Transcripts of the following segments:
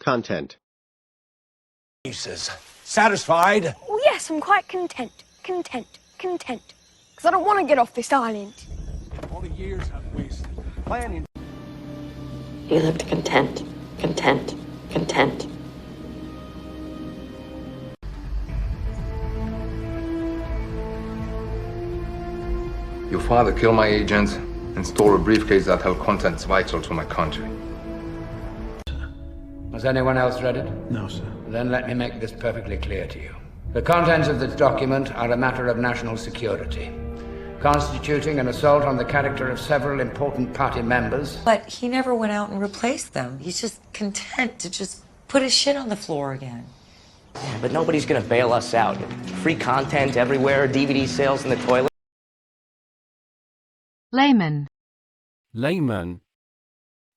Content. Satisfied? Oh, yes, I'm quite content. Content. Because I don't want to get off this island. All the years I've wasted planning. He lived content. Your father killed my agent and stole a briefcase that held contents vital to my country. Has anyone else read it? No, sir. Then let me make this perfectly clear to you. The contents of this document are a matter of national security, constituting an assault on the character of several important party members. But he never went out and replaced them. He's just content to just put his shit on the floor again. Yeah, but nobody's gonna bail us out. Free content everywhere, DVD sales in the toilet. Layman. Layman.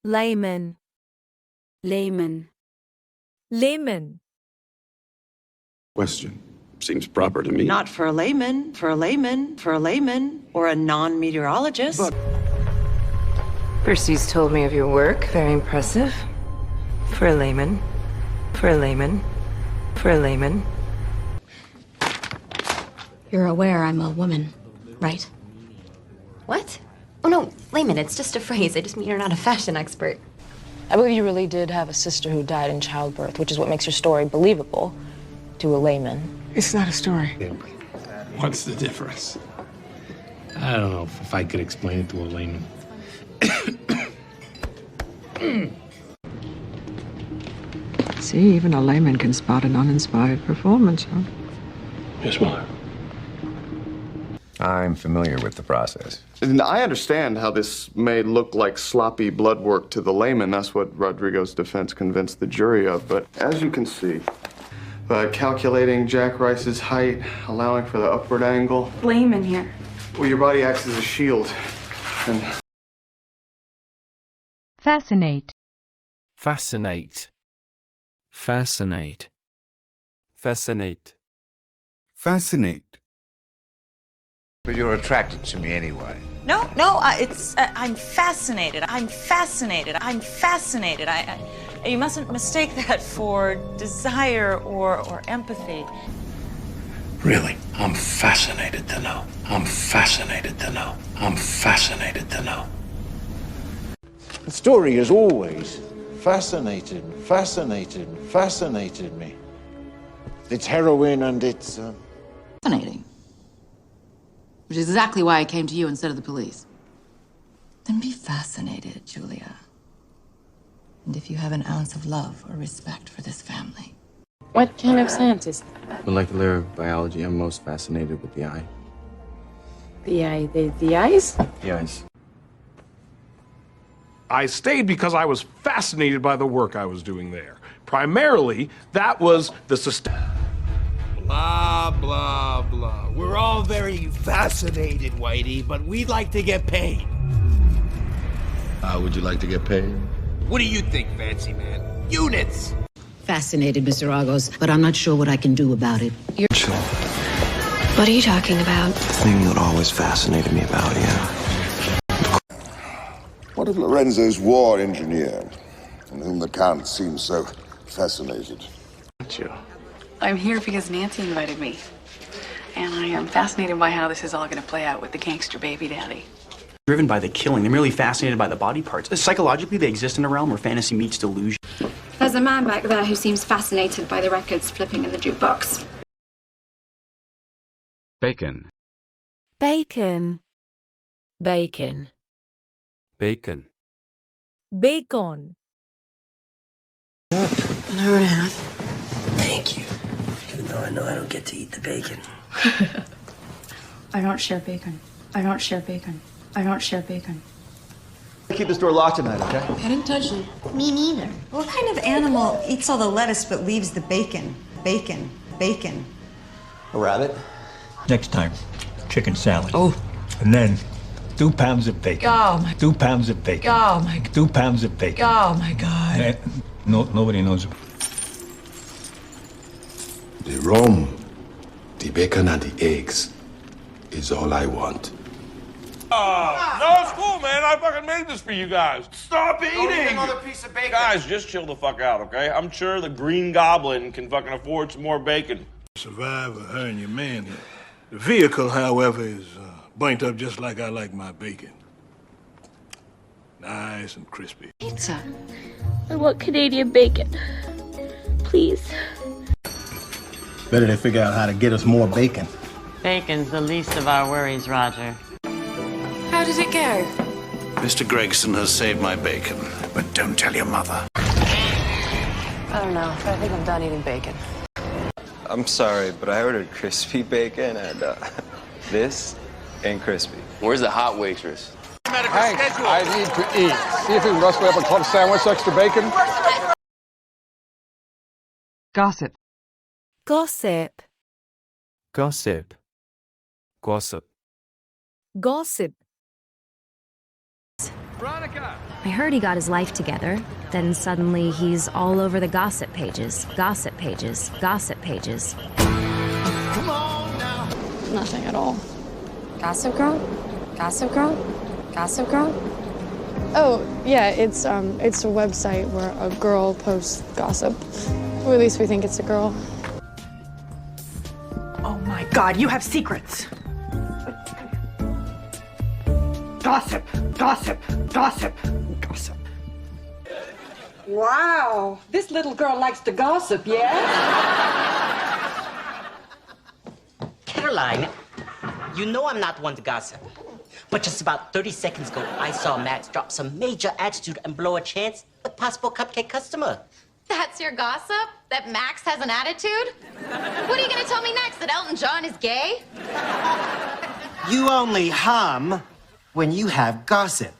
Layman. Layman. Layman. Question. Seems proper to me. Not for a layman, or a non-meteorologist. But Percy's told me of your work. Very impressive. For a layman. You're aware I'm a woman, right? What? Oh no, layman, it's just a phrase. I just mean you're not a fashion expert. I believe you really did have a sister who died in childbirth, which is what makes your story believable to a layman. It's not a story. What's the difference? I don't know if I could explain it to a layman. see, even a layman can spot an uninspired performance, huh? Yes, Mother. I'm familiar with the process. And I understand how this may look like sloppy blood work to the layman. That's what Rodrigo's defense convinced the jury of. But as you can see, by calculating Jack Rice's height, allowing for the upward angle. Layman here. Well, your body acts as a shield. And Fascinate. Fascinate. Fascinate. Fascinate. Fascinate. But you're attracted to me anyway. No, I'm fascinated. You mustn't mistake that for desire or empathy. Really, I'm fascinated to know. The story has always fascinated me. Its heroine and its... Fascinating. Which is exactly why I came to you instead of the police. Then be fascinated, Julia. And if you have an ounce of love or respect for this family. What kind of science is that? Molecular biology, I'm most fascinated with the eye. The eye, the eyes? The eyes. I stayed because I was fascinated by the work I was doing there. Primarily, that was the Blah, blah, blah. We're all very fascinated, Whitey, but we'd like to get paid. How would you like to get paid? What do you think, fancy man? Units! Fascinated, Mr. Argos, but I'm not sure what I can do about it. You're... Chill. What are you talking about? The thing that always fascinated me about you. What of Lorenzo's war engineer, in whom the Count seems so fascinated? I'm here because Nancy invited me. And I am fascinated by how this is all going to play out with the gangster baby daddy. Driven by the killing, they're merely fascinated by the body parts. Psychologically, they exist in a realm where fantasy meets delusion. There's a man back there who seems fascinated by the records flipping in the jukebox. Bacon. Bacon. Bacon. Bacon. Bacon. An hour and a half. Thank you. Even though I know I don't get to eat the bacon. I don't share bacon. Keep this door locked tonight, okay? I didn't touch it. Me neither. What kind of animal eats all the lettuce but leaves the bacon? Bacon. A rabbit? Next time, chicken salad. Oh. And then 2 pounds of bacon. Oh, my... 2 pounds of bacon. Oh, my... 2 pounds of bacon. Oh, my God. Nobody knows. The rum, the bacon and the eggs is all I want. No, it's cool, man. I fucking made this for you guys. Stop eating! Don't eat another piece of bacon. Guys, just chill the fuck out, okay? I'm sure the Green Goblin can fucking afford some more bacon. Survivor, her and your man. The vehicle, however, is burnt up just like I like my bacon. Nice and crispy. Pizza. I want Canadian bacon. Please. Better they figure out how to get us more bacon. Bacon's the least of our worries, Roger. How did it go? Mr. Gregson has saved my bacon, but don't tell your mother. I don't know, but I think I'm done eating bacon. I'm sorry, but I ordered crispy bacon and this ain't crispy. Where's the hot waitress? Hank, I need to eat. See if you can rustle me up a club sandwich, extra bacon. Gossip. Gossip. Gossip. Gossip. Gossip. I heard he got his life together. Then suddenly he's all over the gossip pages. Gossip pages. Gossip pages. Come on now. Nothing at all. Gossip Girl? Gossip Girl? Gossip Girl? Oh, yeah, it's a website where a girl posts gossip. Or at least we think it's a girl. Oh my God, you have secrets. Gossip, gossip, gossip, gossip. Wow, this little girl likes to gossip, yeah? Caroline, you know I'm not one to gossip. But just about 30 seconds ago, I saw Max drop some major attitude and blow a chance with possible cupcake customer. That's your gossip? That Max has an attitude? What are you gonna tell me next? That Elton John is gay? You only hum when you have gossip.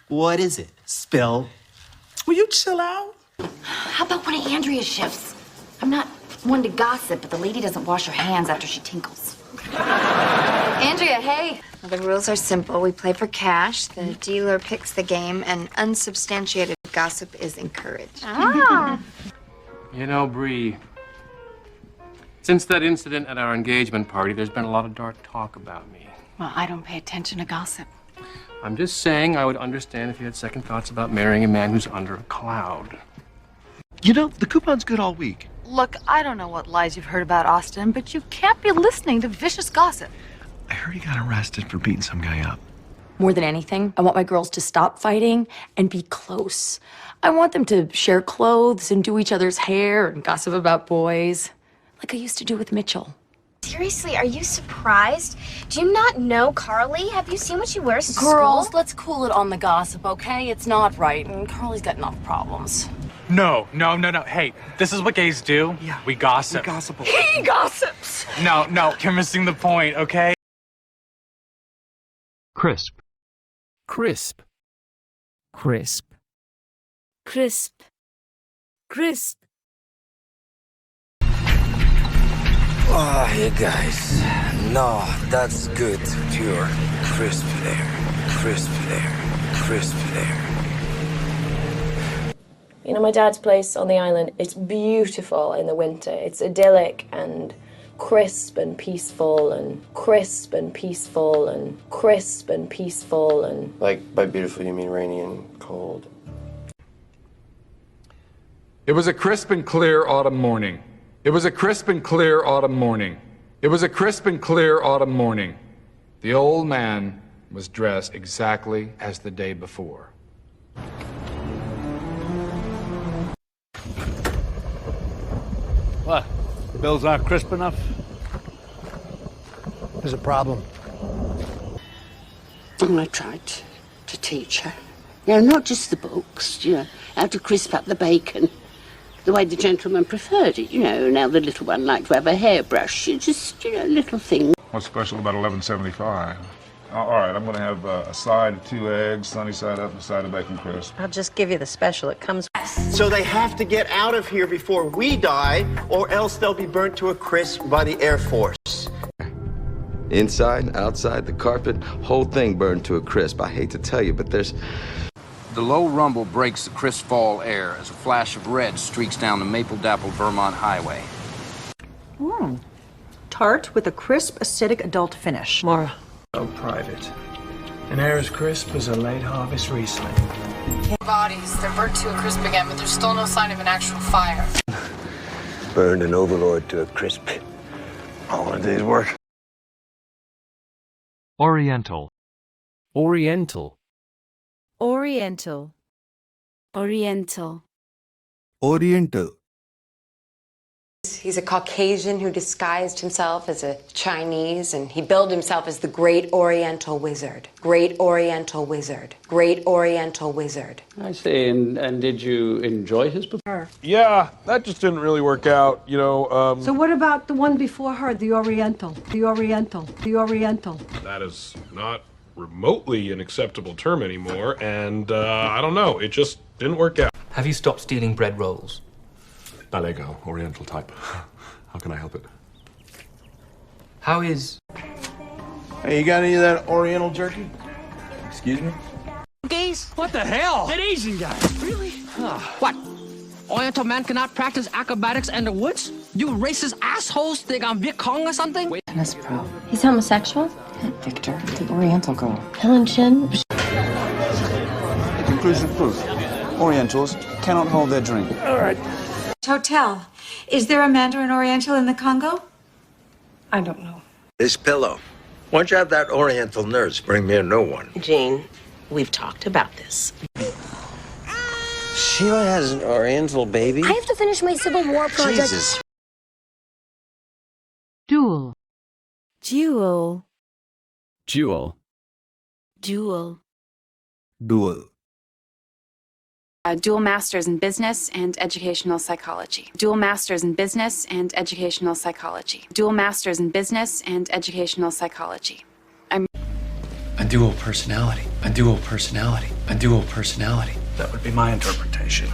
What is it? Spill? Will you chill out? How about one of Andrea's shifts? I'm not one to gossip, but the lady doesn't wash her hands after she tinkles. Andrea, hey. Well, the rules are simple. We play for cash, the dealer picks the game, and unsubstantiated gossip is encouraged. Ah. You know, Bree, since that incident at our engagement party, there's been a lot of dark talk about me. Well, I don't pay attention to gossip. I'm just saying I would understand if you had second thoughts about marrying a man who's under a cloud. You know, the coupon's good all week. Look, I don't know what lies you've heard about Austin, but you can't be listening to vicious gossip. I heard he got arrested for beating some guy up. More than anything, I want my girls to stop fighting and be close. I want them to share clothes and do each other's hair and gossip about boys, like I used to do with Mitchell. Seriously, are you surprised? Do you not know Carly? Have you seen what she wears to Girls, school? let's cool it on the gossip, okay? It's not right, and Carly's got enough problems. No. Hey, this is what gays do. Yeah. We gossip. We gossip. He gossips! No, you're missing the point, okay? Crisp. Crisp. Crisp. Crisp. Crisp. Oh, you guys. No, that's good. Pure. Crisp there. Crisp there. Crisp there. You know, my dad's place on the island, it's beautiful in the winter. It's idyllic and crisp and peaceful and crisp and peaceful and crisp and peaceful and... Like, by beautiful, you mean rainy and cold. It was a crisp and clear autumn morning. It was a crisp and clear autumn morning. It was a crisp and clear autumn morning. The old man was dressed exactly as the day before. What? The bills aren't crisp enough? There's a problem. And I tried to teach her. You know, not just the books, you know, how to crisp up the bacon. The way the gentleman preferred it, you know. Now the little one liked to have a hairbrush. Just, you know, little things. What's special about $11.75? All right, I'm going to have a side of 2 eggs, sunny side up, and a side of bacon crisp. I'll just give you the special. It comes... So they have to get out of here before we die, or else they'll be burnt to a crisp by the Air Force. Inside, outside, the carpet, whole thing burned to a crisp. I hate to tell you, but there's... The low rumble breaks the crisp fall air as a flash of red streaks down the maple-dappled Vermont highway. Tart with a crisp, acidic adult finish. Mara. So private. And they're as crisp as a late harvest Riesling. Bodies, they're burnt to a crisp again, but there's still no sign of an actual fire. Burned an overlord to a crisp. All in a day's work. Oriental. Oriental. Oriental. Oriental. Oriental. He's a Caucasian who disguised himself as a Chinese, and he billed himself as the Great Oriental Wizard. Great Oriental Wizard. Great Oriental Wizard. I see, and did you enjoy his performance? Yeah, that just didn't really work out, you know, So what about the one before her, the Oriental? The Oriental. The Oriental. That is not remotely an acceptable term anymore, and I don't know, it just didn't work out. Have you stopped stealing bread rolls? Ballet girl, Oriental type. How can I help it? How is... Hey, you got any of that Oriental jerky? Excuse me? Gays? What the hell? That Asian guy. Really? What? Oriental man cannot practice acrobatics in the woods? You racist assholes think I'm Viet Cong or something? Wait. Tennis pro. He's homosexual? Victor, the Oriental girl. Helen Shin. Conclusive proof. Orientals cannot hold their drink. All right. Hotel. Is there a Mandarin Oriental in the Congo? I don't know. This pillow. Once you have that Oriental nurse, bring me a new one. Jane, we've talked about this. Sheila has an Oriental baby? I have to finish my Civil War project. Jesus. Duel. Duel. Dual. Duel. Dual. Dual masters in business and educational psychology. Dual masters in business and educational psychology. Dual masters in business and educational psychology. A dual personality. A dual personality. A dual personality. That would be my interpretation.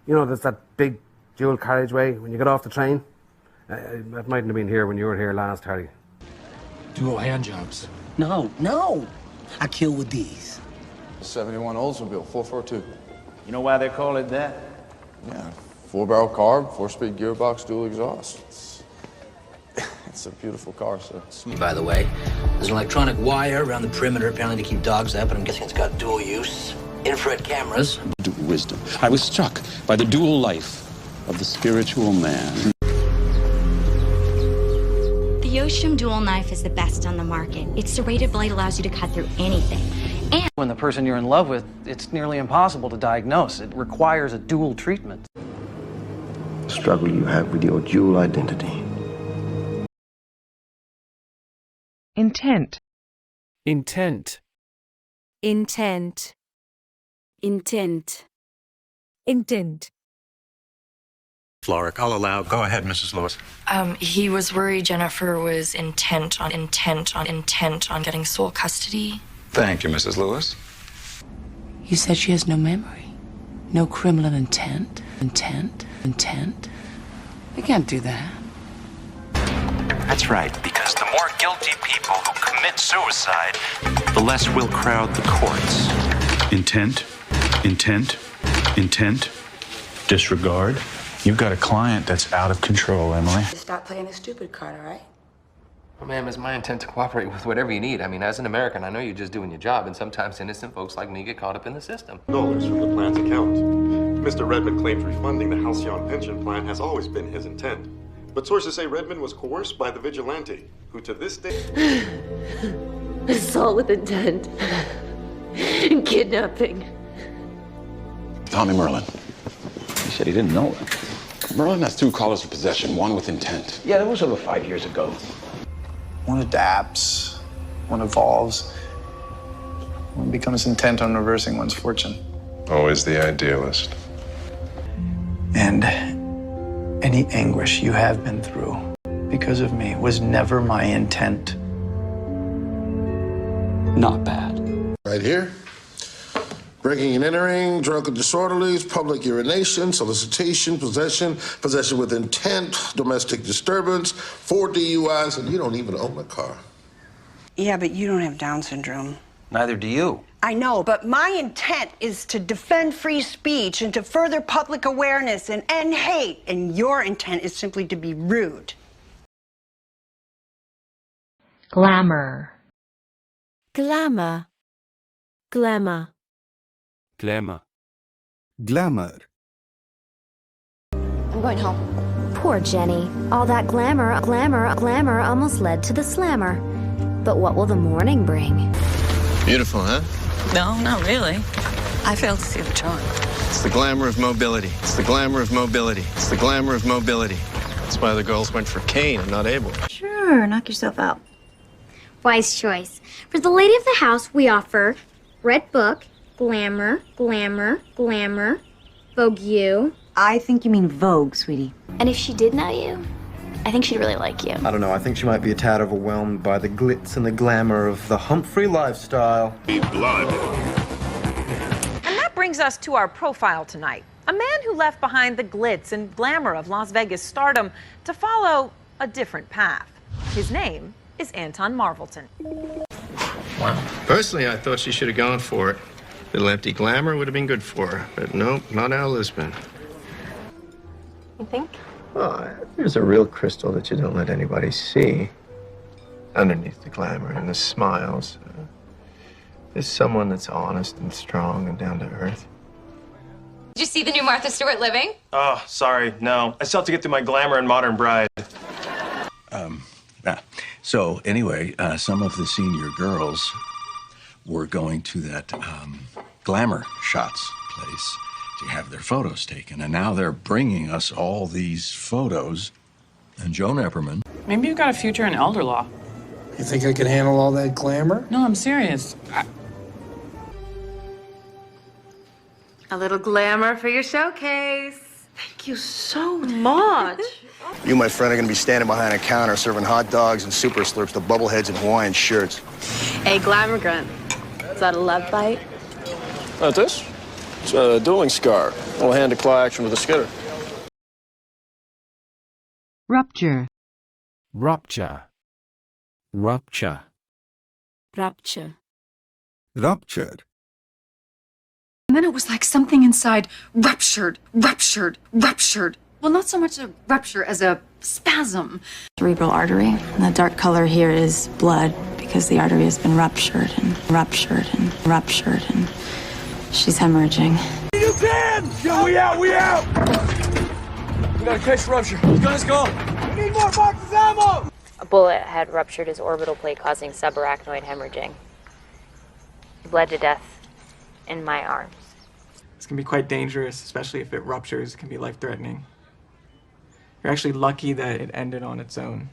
You know, there's that big dual carriageway when you get off the train. That mightn't have been here when you were here last, Harry. Dual hand jobs. No. I kill with these. 71 Oldsmobile, 442. You know why they call it that? Yeah, 4-barrel carb, 4-speed gearbox, dual exhaust. It's a beautiful car, sir. By the way, there's an electronic wire around the perimeter apparently to keep dogs out, but I'm guessing it's got dual use. Infrared cameras. Dual wisdom. I was struck by the dual life of the spiritual man. The Yoshim Dual Knife is the best on the market. Its serrated blade allows you to cut through anything. And when the person you're in love with, it's nearly impossible to diagnose. It requires a dual treatment. The struggle you have with your dual identity. Intent. Intent. intent. Intent. Intent. Floric, I'll allow. Go ahead, Mrs. Lewis. He was worried Jennifer was intent on getting sole custody. Thank you, Mrs. Lewis. You said she has no memory, no criminal intent. We can't do that. That's right, because the more guilty people who commit suicide, the less will crowd the courts. Intent, disregard. You've got a client that's out of control, Emily. Stop playing the stupid card, all right? Well, ma'am, it's my intent to cooperate with whatever you need. I mean, as an American, I know you're just doing your job, and sometimes innocent folks like me get caught up in the system. Dollars from the plan's account. Mr. Redmond claims refunding the Halcyon pension plan has always been his intent. But sources say Redmond was coerced by the vigilante, who to this day... Assault with intent. Kidnapping. Tommy Merlin. He said he didn't know it. Merlin has 2 callers for possession, one with intent. Yeah, that was over 5 years ago. One adapts, one evolves, one becomes intent on reversing one's fortune. Always the idealist. And any anguish you have been through because of me was never my intent. Not bad. Right here. Breaking and entering, drunken disorderlies, public urination, solicitation, possession with intent, domestic disturbance, 4 DUIs, and you don't even own a car. Yeah, but you don't have Down syndrome. Neither do you. I know, but my intent is to defend free speech and to further public awareness and end hate, and your intent is simply to be rude. Glamour. Glamour. Glamour. Glamour. Glamour. I'm going home. Poor Jenny. All that glamour almost led to the slammer. But what will the morning bring? Beautiful, huh? No, not really. I failed to see the charm. It's the glamour of mobility. It's the glamour of mobility. It's the glamour of mobility. That's why the girls went for Kane and not Abel. Sure, knock yourself out. Wise choice. For the lady of the house, we offer red book, glamour, Vogue you. I think you mean Vogue, sweetie. And if she did know you, I think she'd really like you. I don't know. I think she might be a tad overwhelmed by the glitz and the glamour of the Humphrey lifestyle. Blood. And that brings us to our profile tonight. A man who left behind the glitz and glamour of Las Vegas stardom to follow a different path. His name is Anton Marvelton. Wow. Personally, I thought she should have gone for it. A little empty glamour would have been good for her. But nope, not Al Lisbon. You think? Well, there's a real crystal that you don't let anybody see. Underneath the glamour and the smiles, there's someone that's honest and strong and down to earth. Did you see the new Martha Stewart Living? Oh, sorry. No. I still have to get through my glamour and modern bride. So anyway, some of the senior girls were going to that glamour shots place to have their photos taken, and now they're bringing us all these photos. And Joan Epperman. Maybe you've got a future in elder law. You think I can handle all that glamour? No, I'm serious. A little glamour for your showcase. Thank you so much. You, my friend, are going to be standing behind a counter serving hot dogs and super slurps to bubbleheads and Hawaiian shirts. Hey, glamour grunt. Is that a love bite? Not this. It's a dueling scar. A little hand-to-claw action with a skidder. Rupture. Rupture. Rupture. Rupture. Ruptured. And then it was like something inside ruptured. Well, not so much a rupture as a spasm. Cerebral artery. And the dark color here is blood because the artery has been ruptured and she's hemorrhaging. You can! Yo, we out! We got a case rupture. Let's go. We need more boxes ammo! A bullet had ruptured his orbital plate, causing subarachnoid hemorrhaging. He bled to death in my arms. This can be quite dangerous, especially if it ruptures. It can be life-threatening. You're actually lucky that it ended on its own.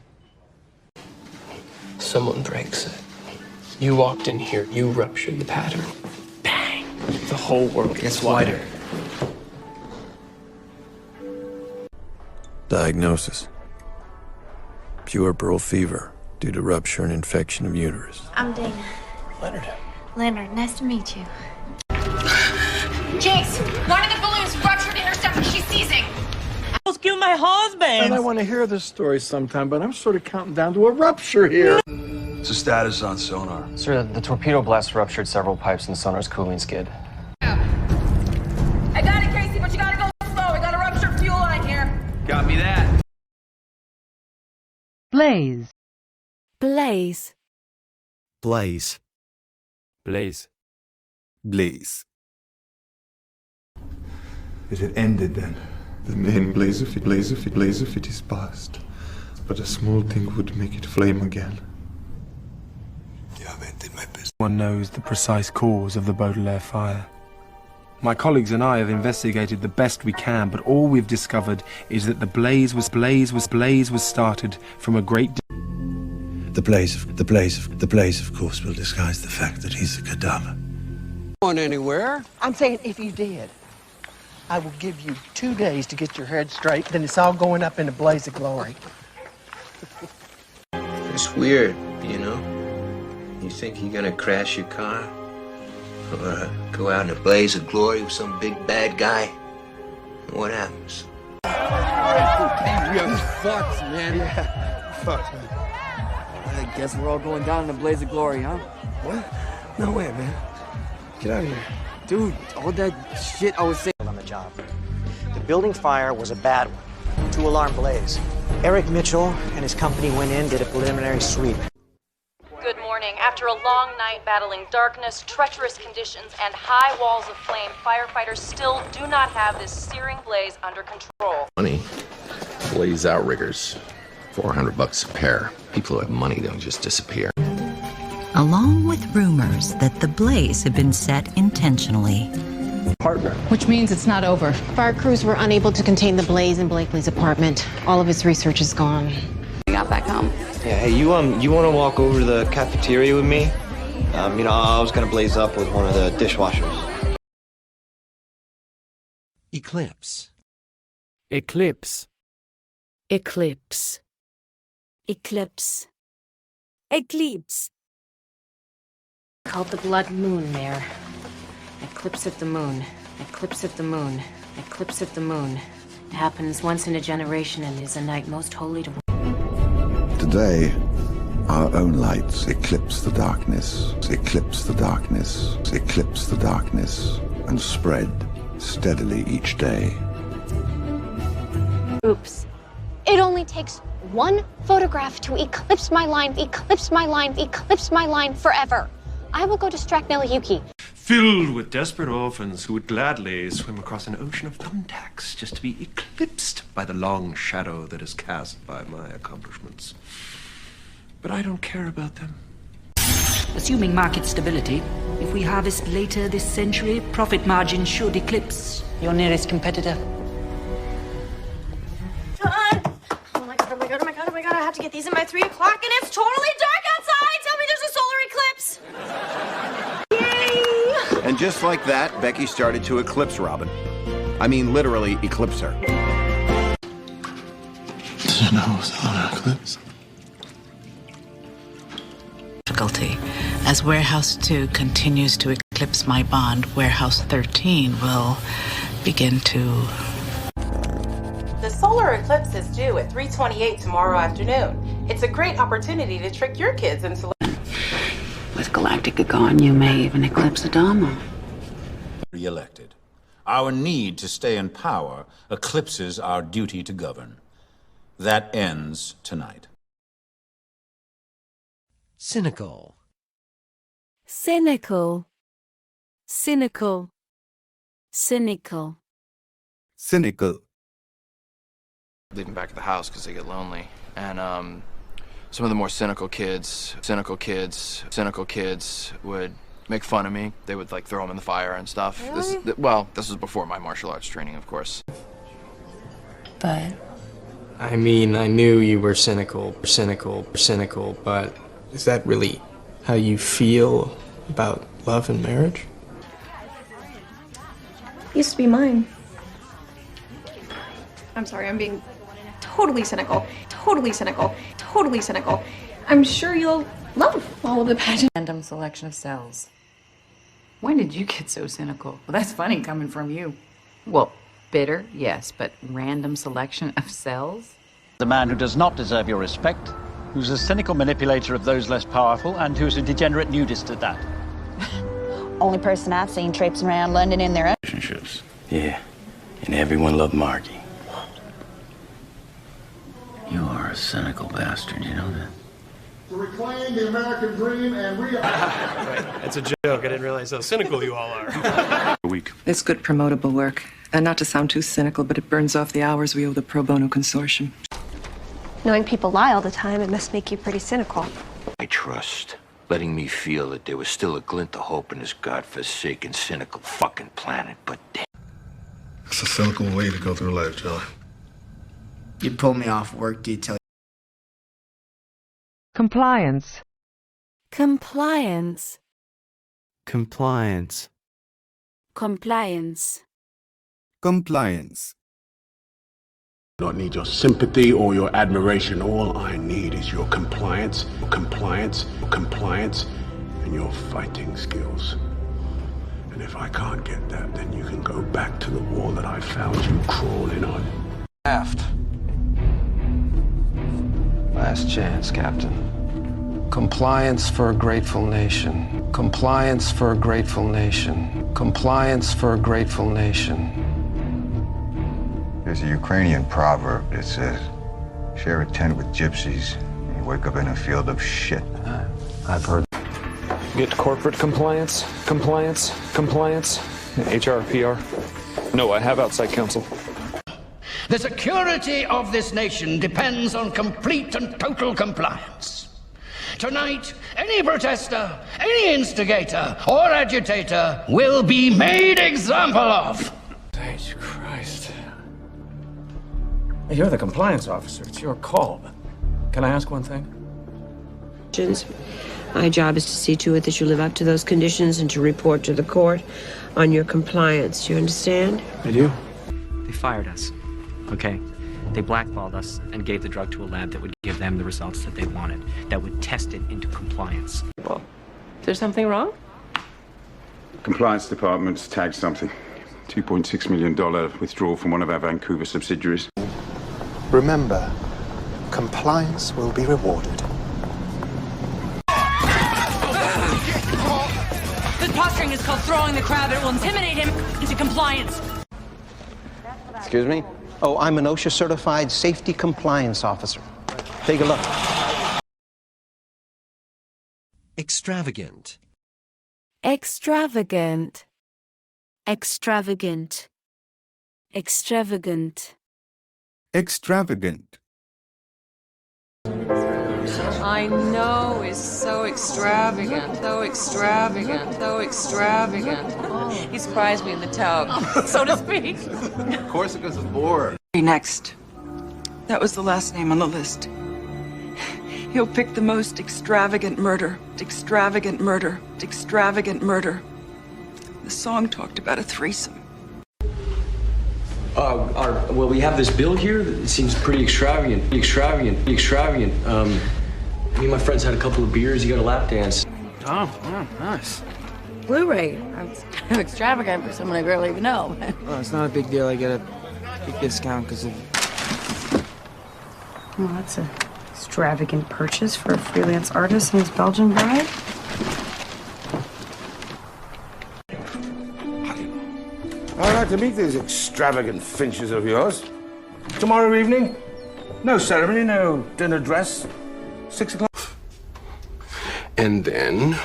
Someone breaks it. You walked in here, you ruptured the pattern. Bang! The whole world gets wider. Diagnosis: pure pearl fever due to rupture and infection of uterus. I'm Dana. Leonard, nice to meet you. Jinx, one of the balloons ruptured in her stomach. She's seizing. Almost killed my husband! And I want to hear this story sometime, but I'm sort of counting down to a rupture here. What's the status on sonar? Sir, the torpedo blast ruptured several pipes in the sonar's cooling skid. I got it, Casey, but you gotta go slow. We got a ruptured fuel line here. Got me that. Blaze. Blaze. Blaze. Blaze. Blaze. It had ended then. The main blaze of it is past. But a small thing would make it flame again. One knows the precise cause of the Baudelaire fire. My colleagues and I have investigated the best we can, but all we've discovered is that the blaze was started from a great... The blaze, of course, will disguise the fact that he's a cadaver. Going anywhere? I'm saying if you did, I will give you 2 days to get your head straight, then it's all going up in a blaze of glory. It's weird, you know? You think you're gonna crash your car? Or go out in a blaze of glory with some big bad guy? What happens? We are fucked, man. Yeah, fucked. I guess we're all going down in a blaze of glory, huh? What? No way, man. Get out of here. Dude, all that shit I was saying on the job. The building fire was a bad one. 2-alarm blaze. Eric Mitchell and his company went in, did a preliminary sweep. Good morning. After a long night battling darkness, treacherous conditions, and high walls of flame, firefighters still do not have this searing blaze under control. Money. Blaze outriggers. $400 a pair. People who have money don't just disappear. Along with rumors that the blaze had been set intentionally. Partner. Which means it's not over. Fire crews were unable to contain the blaze in Blakely's apartment. All of his research is gone. We got back home. Yeah, hey, you want to walk over to the cafeteria with me? I was gonna blaze up with one of the dishwashers. Eclipse. Eclipse. Eclipse. Eclipse. Eclipse. Called the blood moon, Mayor. Eclipse of the moon. Eclipse of the moon. Eclipse of the moon. It happens once in a generation and is a night most holy to... Today, our own lights eclipse the darkness, eclipse the darkness, eclipse the darkness, and spread steadily each day. Oops. It only takes one photograph to eclipse my line, eclipse my line, eclipse my line forever. I will go distract Neliyuki. Filled with desperate orphans who would gladly swim across an ocean of thumbtacks just to be eclipsed by the long shadow that is cast by my accomplishments. But I don't care about them. Assuming market stability, if we harvest later this century, profit margin should eclipse your nearest competitor. John! Oh my god, oh my god, oh my god, oh my god, I have to get these in by 3 o'clock and it's totally dark outside! Tell me there's a solar eclipse! Yay! And just like that, Becky started to eclipse Robin. I mean, literally eclipse her. Did you know it was on eclipse? Difficulty. As Warehouse 2 continues to eclipse my bond, Warehouse 13 will begin to... The solar eclipse is due at 3:28 tomorrow afternoon. It's a great opportunity to trick your kids into... With Galactica gone, you may even eclipse Adama. Re-elected. Our need to stay in power eclipses our duty to govern. That ends tonight. Cynical. Cynical. Cynical. Cynical. Cynical. Leaving back at the house because they get lonely. And some of the more cynical kids would make fun of me. They would like throw them in the fire and stuff. Really? This was before my martial arts training, of course. But... I mean, I knew you were cynical, but is that really how you feel about love and marriage? Used to be mine. I'm sorry, I'm being totally cynical. Totally cynical. Totally cynical. I'm sure you'll love all of the pageant. Random selection of cells. When did you get so cynical? Well, that's funny coming from you. Well, bitter, yes, but random selection of cells? The man who does not deserve your respect, who's a cynical manipulator of those less powerful, and who's a degenerate nudist at that. Only person I've seen traipsing around London in their Relationships. Yeah, and everyone loved Margie. You are a cynical bastard, you know that? To reclaim the American dream and It's a joke. I didn't realize how cynical you all are. It's good promotable work. And not to sound too cynical, but it burns off the hours we owe the Pro Bono Consortium. Knowing people lie all the time, it must make you pretty cynical. I trust, letting me feel that there was still a glint of hope in this godforsaken, cynical fucking planet, but damn. It's a cynical way to go through life, John. You pull me off work detail. Compliance. Compliance. Compliance. Compliance. Compliance. I don't need your sympathy or your admiration. All I need is your compliance, and your fighting skills. And if I can't get that, then you can go back to the wall that I found you crawling on. Aft. Last chance, Captain. Compliance for a grateful nation. Compliance for a grateful nation. Compliance for a grateful nation. There's a Ukrainian proverb that says, share a tent with gypsies and you wake up in a field of shit. I've heard. Get corporate compliance, compliance, compliance, HR, PR. No, I have outside counsel. The security of this nation depends on complete and total compliance. Tonight, any protester, any instigator or agitator will be made example of. Jesus Christ. You're the compliance officer. It's your call. But can I ask one thing? My job is to see to it that you live up to those conditions and to report to the court on your compliance. Do you understand? I do. They fired us, okay? They blackballed us and gave the drug to a lab that would give them the results that they wanted, that would test it into compliance. Well, is there something wrong? Compliance department's tagged something. $2.6 million withdrawal from one of our Vancouver subsidiaries. Remember, compliance will be rewarded. This posturing is called throwing the crowd. It will intimidate him into compliance. Excuse me? Oh, I'm an OSHA-certified safety compliance officer. Take a look. Extravagant. Extravagant. Extravagant. Extravagant. Extravagant. I know is so extravagant, so extravagant, so extravagant. He surprised me in the tub, so to speak. Of course it goes with war. Next. That was the last name on the list. He'll pick the most extravagant murder. Extravagant murder. Extravagant murder. The song talked about a threesome. Well, we have this bill here that seems pretty extravagant. Me and my friends had a couple of beers. You got a lap dance. Oh, nice. Blu-ray. It's kind of extravagant for someone I barely even know. Well, it's not a big deal. I get a big discount because of... Well, that's an extravagant purchase for a freelance artist and his Belgian bride. I'd like to meet these extravagant finches of yours. Tomorrow evening? No ceremony, no dinner dress. 6 o'clock. And then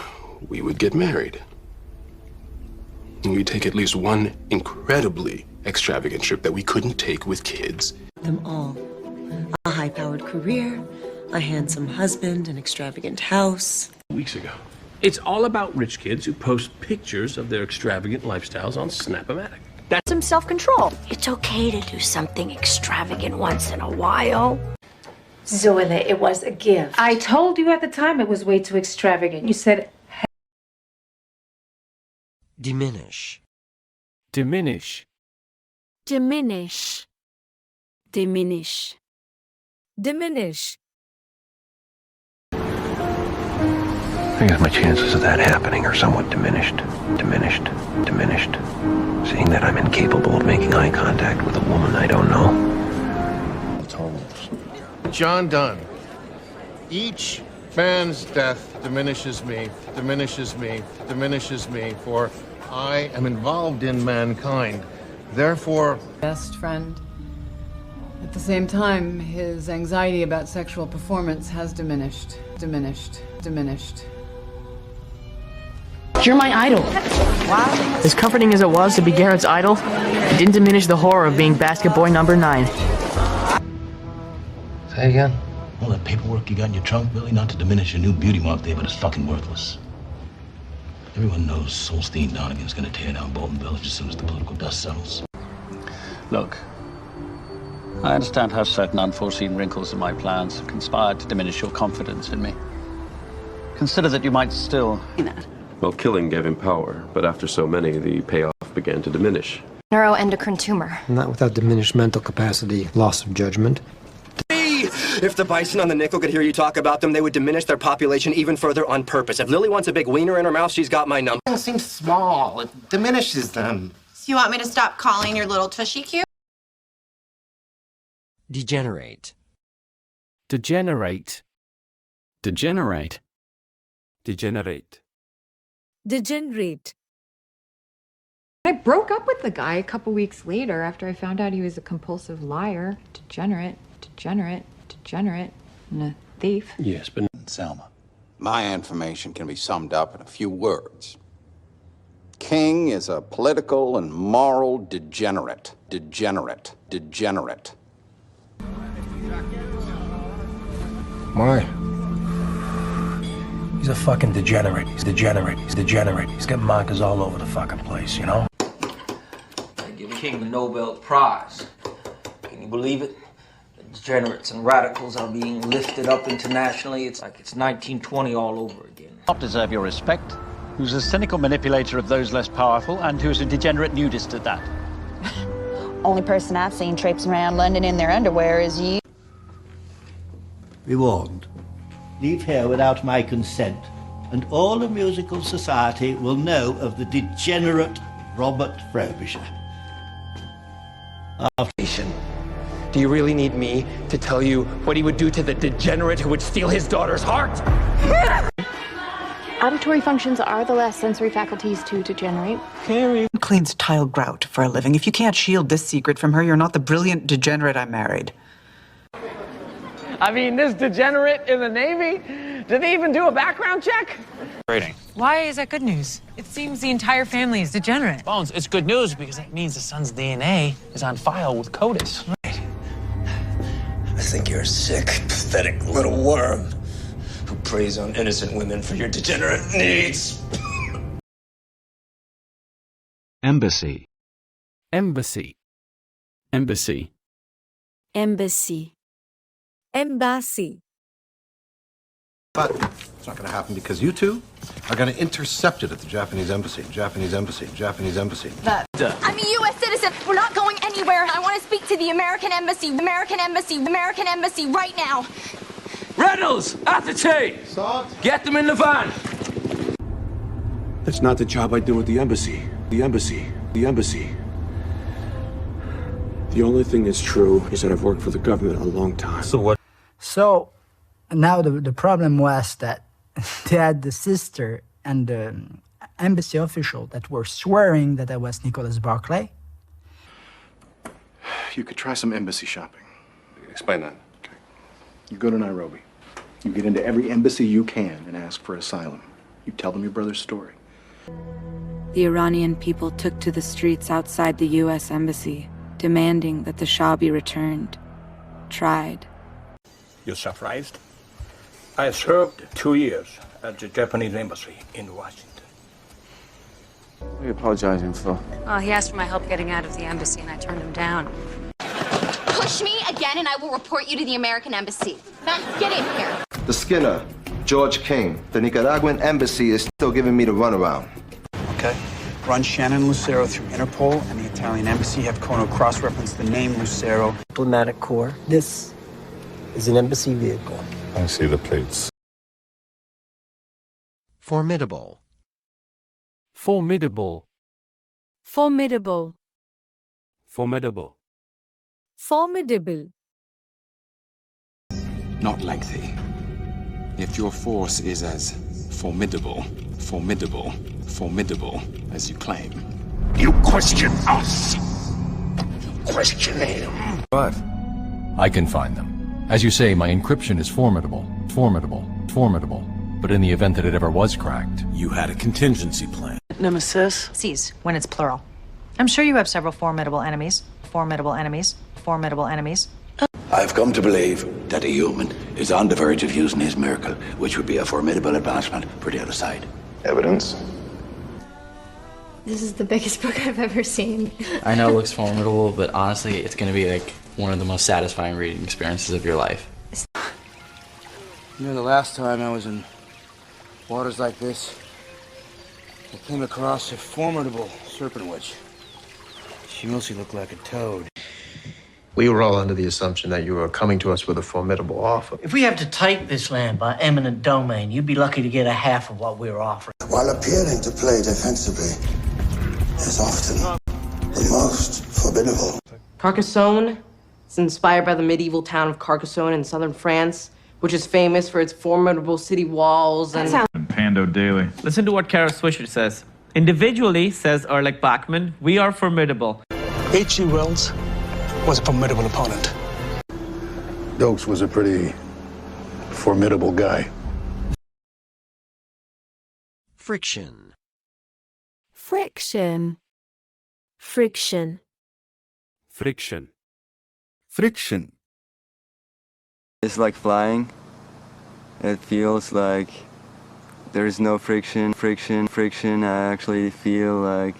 we would get married. And we'd take at least one incredibly extravagant trip that we couldn't take with kids. Them all. A high-powered career, a handsome husband, an extravagant house. Weeks ago. It's all about rich kids who post pictures of their extravagant lifestyles on Snap-O-Matic. That's some self-control. It's okay to do something extravagant once in a while. Zoila, it was a gift. I told you at the time it was way too extravagant. You said... Diminish. Diminish. Diminish. Diminish. Diminish. I guess my chances of that happening are somewhat diminished. Seeing that I'm incapable of making eye contact with a woman I don't know. John Donne. Each man's death diminishes me, for I am involved in mankind. Therefore... Best friend. At the same time, his anxiety about sexual performance has diminished. You're my idol. Wow. As comforting as it was to be Garrett's idol, it didn't diminish the horror of being basket boy number 9. Say again? All that paperwork you got in your trunk, Billy, not to diminish your new beauty mark there, but it's fucking worthless. Everyone knows Solstein Donegan's gonna tear down Bolton Village as soon as the political dust settles. Look, I understand how certain unforeseen wrinkles in my plans have conspired to diminish your confidence in me. Consider that you might still... Well, killing gave him power, but after so many, the payoff began to diminish. Neuroendocrine tumor. Not without diminished mental capacity, loss of judgment. If the bison on the nickel could hear you talk about them, they would diminish their population even further on purpose. If Lily wants a big wiener in her mouth, she's got my number. It seems small. It diminishes them. So you want me to stop calling your little tushy cute? Degenerate. Degenerate. Degenerate. Degenerate. Degenerate. I broke up with the guy a couple weeks later after I found out he was a compulsive liar, degenerate, and a thief. Yes, but... Selma, My information can be summed up in a few words. King is a political and moral degenerate. Degenerate. Degenerate. Why? He's a fucking degenerate. He's degenerate. He's degenerate. He's got markers all over the fucking place, you know? They give King the Nobel Prize. Can you believe it? The degenerates and radicals are being lifted up internationally. It's like it's 1920 all over again. Not deserve your respect, who's a cynical manipulator of those less powerful, and who's a degenerate nudist at that. Only person I've seen traipsing around London in their underwear is you. Be warned. Leave here without my consent, and all the musical society will know of the degenerate Robert Frobisher. Do you really need me to tell you what he would do to the degenerate who would steal his daughter's heart? Auditory functions are the last sensory faculties to degenerate. Carrie cleans tile grout for a living. If you can't shield this secret from her, you're not the brilliant degenerate I married. I mean, this degenerate in the Navy? Did they even do a background check? Rating. Why is that good news? It seems the entire family is degenerate. Bones, it's good news because that means the son's DNA is on file with CODIS. I think you're a sick, pathetic little worm who preys on innocent women for your degenerate needs. Embassy. Embassy. Embassy. Embassy. Embassy. But it's not going to happen because you two are going to intercept it at the Japanese embassy. Japanese embassy. Japanese embassy. I'm a U.S. citizen. We're not going anywhere. I want to speak to the American embassy. American embassy. American embassy right now. Reynolds, at the tea. Get them in the van. That's not the job I do at the embassy. The embassy. The embassy. The only thing that's true is that I've worked for the government a long time. So what? So now the problem was that they had the sister and the embassy official that were swearing that I was Nicholas Barclay. You could try some embassy shopping. Explain that. Okay. You go to Nairobi. You get into every embassy you can and ask for asylum. You tell them your brother's story. The Iranian people took to the streets outside the U.S. embassy, demanding that the Shah be returned, tried. You're surprised? I served 2 years at the Japanese embassy in Washington. What are you apologizing for? Well, he asked for my help getting out of the embassy, and I turned him down. Push me again, and I will report you to the American embassy. Now, get in here. The Skinner, George King. The Nicaraguan embassy is still giving me the runaround. Okay. Run Shannon Lucero through Interpol and the Italian embassy. Have Kono cross-reference the name Lucero. Diplomatic Corps. This is an embassy vehicle. I see the plates. Formidable. Formidable. Formidable. Formidable. Formidable. Not lengthy. If your force is as formidable as you claim. You question us. Question him. But I can find them. As you say, my encryption is formidable. But in the event that it ever was cracked, You had a contingency plan. Nemesis? C's, when it's plural. I'm sure you have several formidable enemies. Formidable enemies. Formidable enemies. I've come to believe that a human is on the verge of using his miracle, which would be a formidable advancement for the other side. Evidence? This is the biggest book I've ever seen. I know it looks formidable, but honestly, it's going to be like one of the most satisfying reading experiences of your life. You know, the last time I was in waters like this, I came across a formidable serpent witch. She mostly looked like a toad. We were all under the assumption that you were coming to us with a formidable offer. If we have to take this land by eminent domain, you'd be lucky to get a half of what we're offering. While appearing to play defensively, is often the most formidable. Carcassonne is inspired by the medieval town of Carcassonne in southern France, which is famous for its formidable city walls and... Pando Daily. Listen to what Kara Swisher says. Individually, says Erlich Bachman, we are formidable. H.G. Wells was a formidable opponent. Dokes was a pretty formidable guy. Friction. Friction. Friction. Friction. Friction. It's like flying. It feels like there's no friction. I actually feel like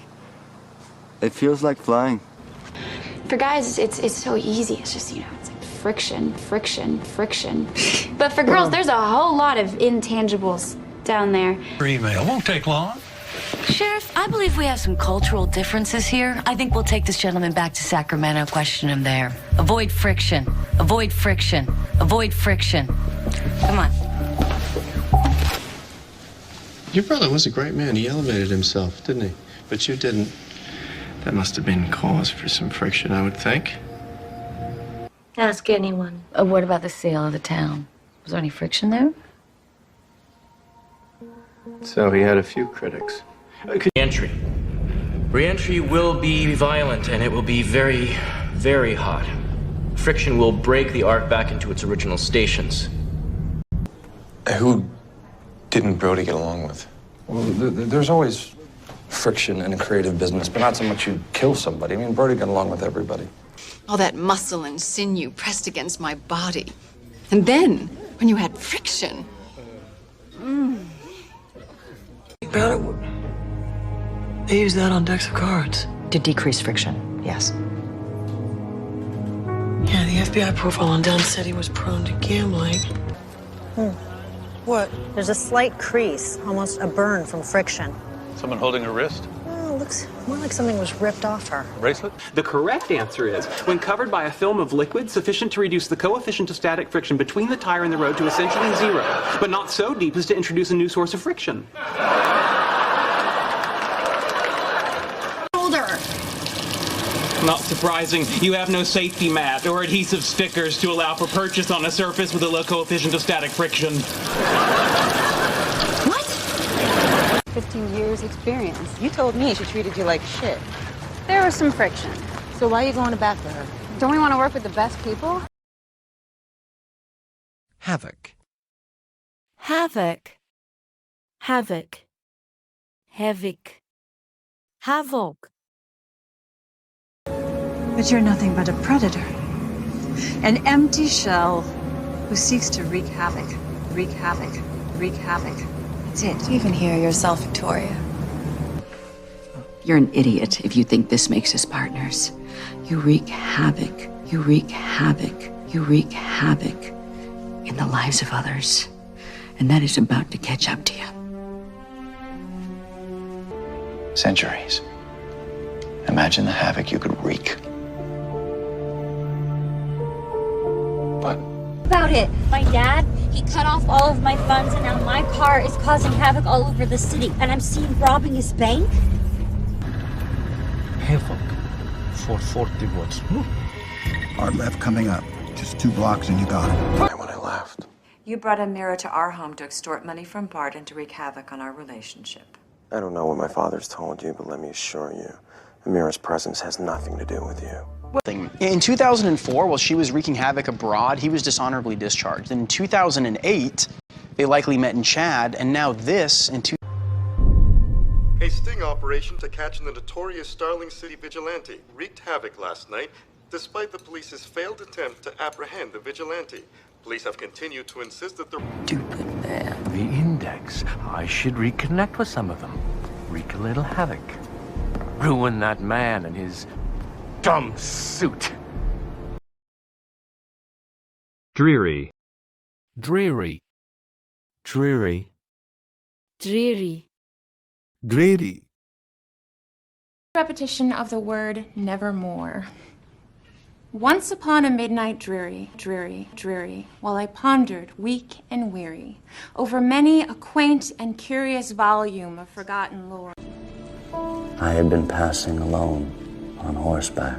it feels like flying. For guys, it's so easy. It's just, it's like friction. But for girls, there's a whole lot of intangibles down there. Your email won't take long. Sheriff, I believe we have some cultural differences here. I think we'll take this gentleman back to Sacramento, question him there. Avoid friction. Avoid friction. Avoid friction. Come on. Your brother was a great man. He elevated himself, didn't he? But you didn't. That must have been cause for some friction, I would think. Ask anyone. What about the sale of the town? Was there any friction there? So he had a few critics. Re-entry. Re-entry will be violent, and it will be very, very hot. Friction will break the arc back into its original stations. Who didn't Brody get along with? Well, there's always friction in a creative business, but not so much you kill somebody. I mean, Brody got along with everybody. All that muscle and sinew pressed against my body. And then, when you had friction... About it, they use that on decks of cards. To decrease friction, yes. Yeah, the FBI profile on Dunn said he was prone to gambling. What? There's a slight crease, almost a burn from friction. Someone holding her wrist? Oh, looks more like something was ripped off her. Bracelet? The correct answer is, when covered by a film of liquid sufficient to reduce the coefficient of static friction between the tire and the road to essentially zero, but not so deep as to introduce a new source of friction. Shoulder. Not surprising, you have no safety mat or adhesive stickers to allow for purchase on a surface with a low coefficient of static friction. What? 15 years experience. You told me she treated you like shit. There was some friction. So why are you going to bat for her? Don't we want to work with the best people? Havoc. Havoc. Havoc. Havoc. Havoc. But you're nothing but a predator. An empty shell who seeks to wreak havoc. Wreak havoc. Wreak havoc. That's it. Do you even hear yourself, Victoria? You're an idiot if you think this makes us partners. You wreak havoc. You wreak havoc. You wreak havoc in the lives of others. And that is about to catch up to you. Centuries. Imagine the havoc you could wreak. What? About it. My dad, he cut off all of my funds, and now my car is causing havoc all over the city, and I'm seen robbing his bank. Havoc for 40 watts. Hard left coming up. Just 2 blocks and you got it. When I left. You brought Amira to our home to extort money from Bart and to wreak havoc on our relationship. I don't know what my father's told you, but let me assure you, Amira's presence has nothing to do with you. In 2004, while she was wreaking havoc abroad, he was dishonorably discharged. In 2008, they likely met in Chad, and now this in A sting operation to catch the notorious Starling City vigilante wreaked havoc last night, despite the police's failed attempt to apprehend the vigilante. Police have continued to insist that the The index. I should reconnect with some of them. Wreak a little havoc. Ruin that man and his dumb suit. Dreary. Dreary. Dreary. Dreary. Dreary. Repetition of the word nevermore. Once upon a midnight dreary, dreary, dreary, while I pondered, weak and weary, over many a quaint and curious volume of forgotten lore. I had been passing alone on horseback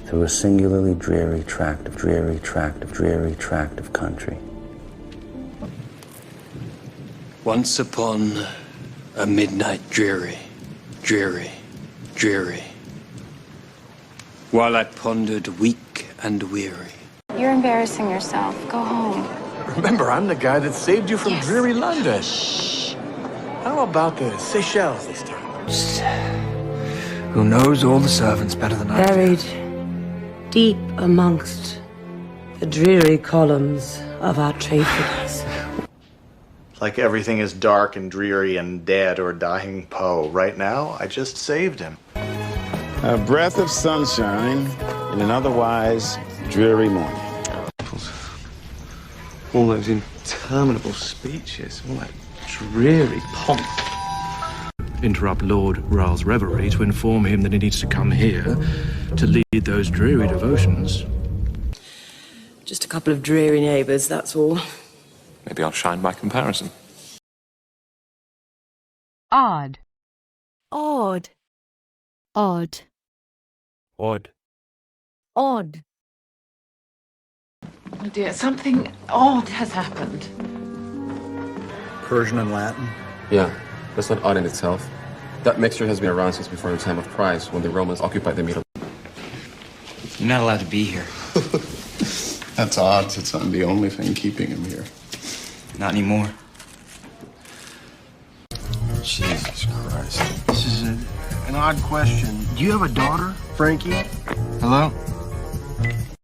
through a singularly dreary tract of dreary tract of dreary tract of country. Once upon a midnight dreary, dreary, dreary, while I pondered weak and weary. You're embarrassing yourself. Go home. Remember, I'm the guy that saved you from dreary London. How about the Seychelles this time? Who knows all the servants better than I do? Buried deep amongst the dreary columns of our trade-cities. Like everything is dark and dreary and dead or dying Poe. Right now, I just saved him. A breath of sunshine in an otherwise dreary morning. All those interminable speeches, all that dreary pomp. Interrupt Lord Rahl's reverie to inform him that he needs to come here to lead those dreary devotions. Just a couple of dreary neighbours, that's all. Maybe I'll shine by comparison. Odd. Odd. Odd. Odd. Odd. Oh dear, something odd has happened. Persian and Latin? Yeah, that's not odd in itself. That mixture has been around since before the time of Christ, when the Romans occupied the Middle. You're not allowed to be here. That's odd, since I'm the only thing keeping him here. Not anymore. Jesus Christ. This is an odd question. Do you have a daughter, Frankie? Hello?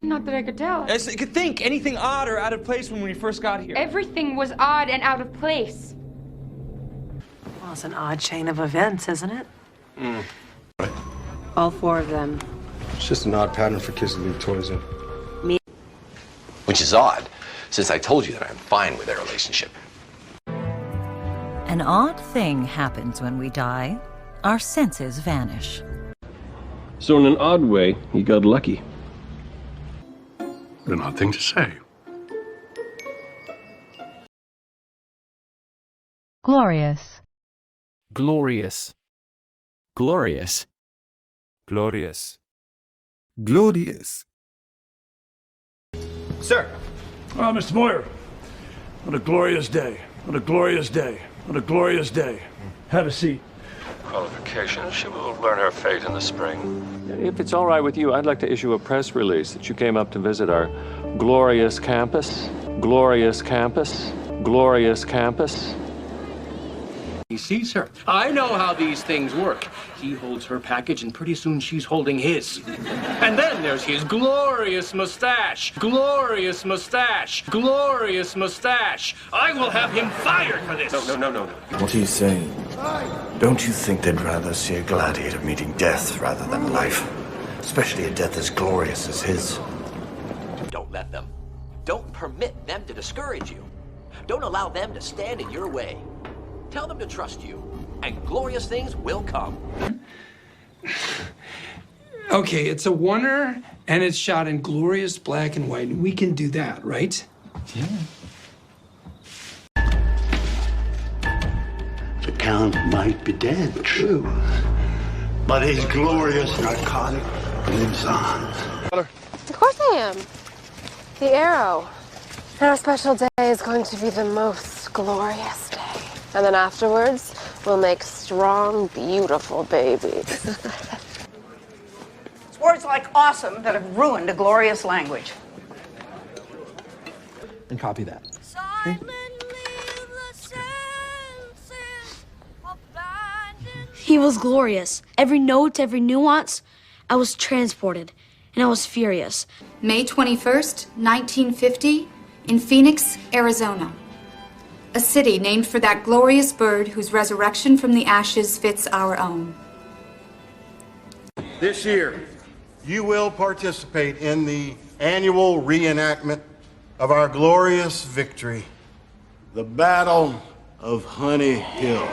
Not that I could tell. I could think anything odd or out of place when we first got here. Everything was odd and out of place. Well, it's an odd chain of events, isn't it? All four of them. It's just an odd pattern for kids to leave toys in. Me. Which is odd, since I told you that I'm fine with their relationship. An odd thing happens when we die. Our senses vanish. So in an odd way, he got lucky. An odd thing to say. Glorious. Glorious. Glorious. Glorious. Glorious. Sir. Mr. Moyer, what a glorious day. What a glorious day. What a glorious day. Have a seat. Qualifications. She will learn her fate in the spring. If it's all right with you, I'd like to issue a press release that you came up to visit our glorious campus. Glorious campus. Glorious campus. He sees her. I know how these things work. He holds her package, and pretty soon she's holding his. And then there's his glorious mustache. Glorious mustache. Glorious mustache. I will have him fired for this. No. What are you saying? Don't you think they'd rather see a gladiator meeting death rather than life? Especially a death as glorious as his. Don't let them. Don't permit them to discourage you. Don't allow them to stand in your way. Tell them to trust you, and glorious things will come. Okay, it's a oneer, and it's shot in glorious black and white. We can do that, right? Yeah. The Count might be dead, true. But his glorious narcotic lives on. Of course I am. The arrow. And our special day is going to be the most glorious day. And then afterwards, we'll make strong, beautiful babies. It's words like awesome that have ruined a glorious language. And copy that. Okay? He was glorious. Every note, every nuance, I was transported, and I was furious. May 21st, 1950, in Phoenix, Arizona. A city named for that glorious bird whose resurrection from the ashes fits our own. This year, you will participate in the annual reenactment of our glorious victory, the Battle of Honey Hill.